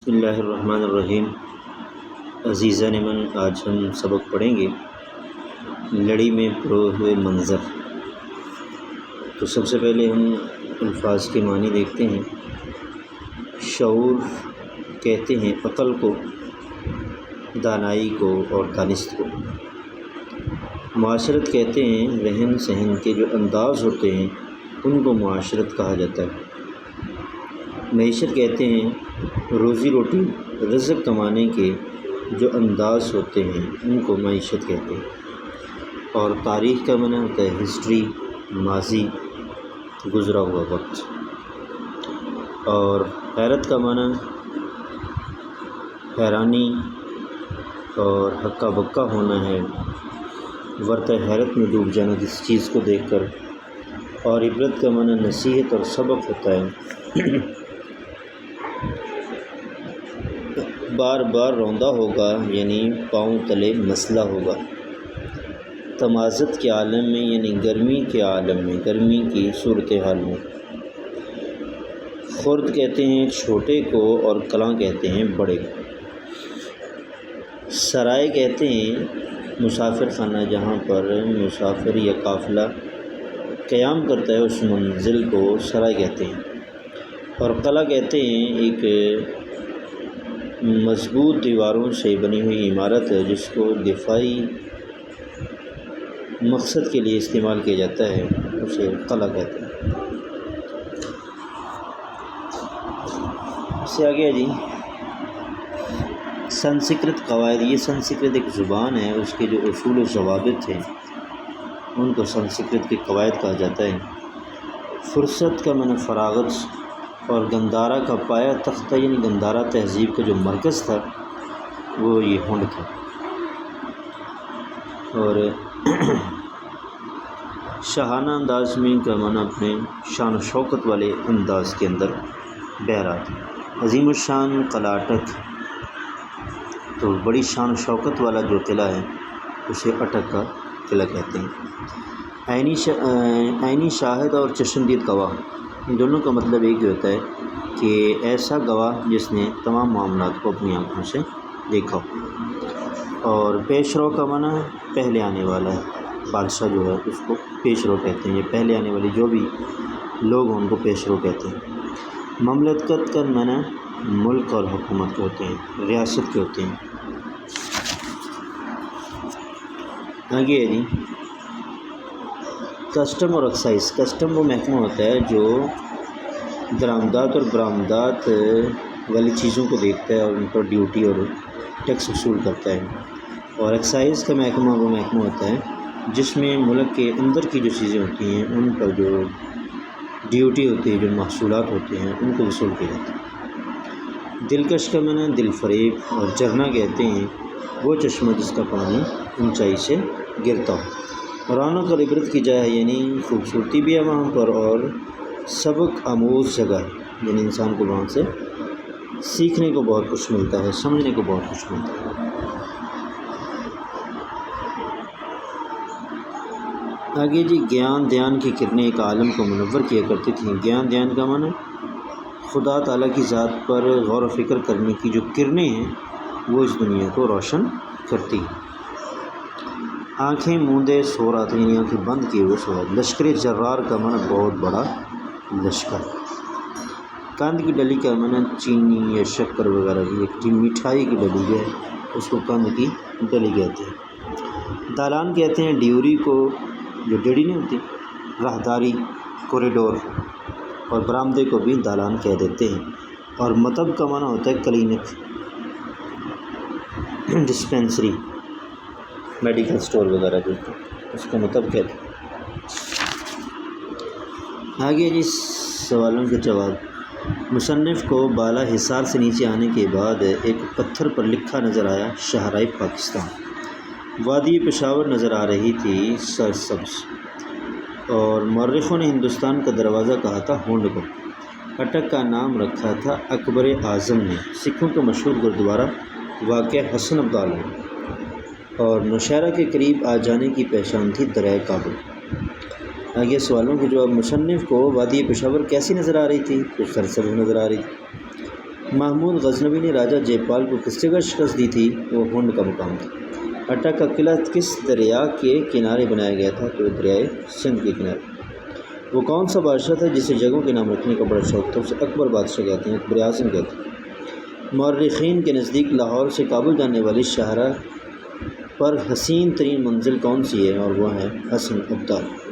بسم اللہ الرحمن الرحیم۔ عزیزان من، آج ہم سبق پڑھیں گے لڑی میں پروئے ہوئے منظر۔ تو سب سے پہلے ہم الفاظ کے معنی دیکھتے ہیں۔ شعور کہتے ہیں عقل کو، دانائی کو اور دانست کو۔ معاشرت کہتے ہیں رہن سہن کے جو انداز ہوتے ہیں ان کو معاشرت کہا جاتا ہے۔ معیشت کہتے ہیں روزی روٹی رزق کمانے کے جو انداز ہوتے ہیں ان کو معیشت کہتے ہیں۔ اور تاریخ کا معنی ہوتا ہے ہسٹری، ماضی، گزرا ہوا وقت۔ اور حیرت کا معنی حیرانی اور ہکا بکا ہونا ہے، ورطہ حیرت میں ڈوب جانا کسی چیز کو دیکھ کر۔ اور عبرت کا معنی نصیحت اور سبق ہوتا ہے۔ بار بار روندا ہوگا یعنی پاؤں تلے مسئلہ ہوگا۔ تمازت کے عالم میں یعنی گرمی کے عالم میں، گرمی کی صورتحال میں۔ خرد کہتے ہیں چھوٹے کو اور کلاں کہتے ہیں بڑے کو۔ سرائے کہتے ہیں مسافر خانہ جہاں پر مسافر یا قافلہ قیام کرتا ہے، اس منزل کو سرائے کہتے ہیں۔ اور قلعہ کہتے ہیں ایک مضبوط دیواروں سے بنی ہوئی عمارت ہے جس کو دفاعی مقصد کے لیے استعمال کیا جاتا ہے، اسے قلعہ کہتے ہیں۔ اس سے آگے جی سنسکرت قواعد۔ یہ سنسکرت ایک زبان ہے، اس کے جو اصول و ضوابط ہیں ان کو سنسکرت کے قواعد کہا جاتا ہے۔ فرصت کا معنی فراغت اور گندھارا کا پایا تختہ یعنی گندھارا تہذیب کا جو مرکز تھا وہ یہ ہنڈ تھا۔ اور شاہانہ انداز میں کا معنی اپنے شان و شوکت والے انداز کے اندر بہرات۔ عظیم الشان قلعہ اٹک، تو بڑی شان و شوکت والا جو قلعہ ہے اسے اٹک کا قلعہ کہتے ہیں۔ عینی شاہد اور چشمدید گواہ، ان دونوں کا مطلب ایک ہی ہوتا ہے کہ ایسا گواہ جس نے تمام معاملات کو اپنی آنکھوں سے دیکھا ہو۔ اور پیش رو کا معنی پہلے آنے والا ہے، بادشاہ جو ہے اس کو پیش رو کہتے ہیں، یہ پہلے آنے والی جو بھی لوگ ہیں ان کو پیش رو کہتے ہیں۔ مملکت کا معنی ملک اور حکومت کے ہوتے ہیں، ریاست کے ہوتے ہیں۔ آگے ہے جی کسٹم اور ایکسائز۔ کسٹم وہ محکمہ ہوتا ہے جو درآمدات اور برآمدات والی چیزوں کو دیکھتا ہے اور ان پر ڈیوٹی اور ٹیکس وصول کرتا ہے۔ اور ایکسائز کا محکمہ وہ محکمہ ہوتا ہے جس میں ملک کے اندر کی جو چیزیں ہوتی ہیں ان پر جو ڈیوٹی ہوتی ہے، جو محصولات ہوتے ہیں ان کو وصول کیا جاتا ہے۔ دلکش کا معنی دل فریب اور جھرنا کہتے ہیں وہ چشمہ جس کا پانی اونچائی سے گرتا ہو۔ رونق اور عبرت کی جگہ یعنی خوبصورتی بھی ہے وہاں پر اور سبق آموز جگہ ہے، یعنی انسان کو وہاں سے سیکھنے کو بہت کچھ ملتا ہے، سمجھنے کو بہت کچھ ملتا ہے۔ آگے جی گیان دھیان کی کرنیں ایک عالم کو منور کیا کرتی تھیں۔ گیان دھیان کا معنی خدا تعالیٰ کی ذات پر غور و فکر کرنے کی جو کرنیں ہیں وہ اس دنیا کو روشن کرتی ہیں۔ آنکھیں موندے سو رہا تھا یعنی آنکھیں بند کیے ہوئے سو رہا۔ لشکر جرار کا معنی بہت بڑا لشکر۔ قند کی ڈلی کا معنی چینی یا شکر وغیرہ کی ایک مٹھائی کی ڈلی ہے، اس کو قند کی ڈلی کہتے ہیں۔ دالان کہتے ہیں ڈیوری کو، جو ڈیڑھی نہیں ہوتی، راہداری، کوریڈور، اور برآمدے کو بھی دالان کہہ دیتے ہیں۔ اور مطب کا معنی ہوتا ہے کلینک، ڈسپینسری، میڈیکل سٹور وغیرہ جو اس کو مطب کہتے ہیں۔ آگے جی سوالوں کے جواب۔ مصنف کو بالا حصار سے نیچے آنے کے بعد ایک پتھر پر لکھا نظر آیا شاہراہ پاکستان۔ وادی پشاور نظر آ رہی تھی سرسبز، اور مورخوں نے ہندوستان کا دروازہ کہا تھا ہونڈ کو۔ اٹک کا نام رکھا تھا اکبر اعظم نے۔ سکھوں کا مشہور گرودوارہ واقع حسن ابدال میں، اور نوشہرہ کے قریب آ جانے کی پہچان تھی دریائے کابل۔ آگے سوالوں کے جواب۔ مصنف کو وادی پشاور کیسی نظر آ رہی تھی؟ تو سرسبز نظر آ رہی تھی۔ محمود غزنوی نے راجہ جے پال کو کس جگہ شکست دی تھی؟ وہ ہنڈ کا مقام تھا۔ اٹا کا قلعہ کس دریا کے کنارے بنایا گیا تھا؟ تو دریائے سندھ کے کنارے۔ وہ کون سا بادشاہ تھا جسے جگہوں کے نام رکھنے کا بڑا شوق تھا؟ اسے اکبر بادشاہ کہتے ہیں، اکبر اعظم کہتے ہیں۔ مورخین کے نزدیک لاہور سے کابل جانے والی شاہراہ پر حسین ترین منزل کون سی ہے؟ اور وہ ہے حسن ابدال۔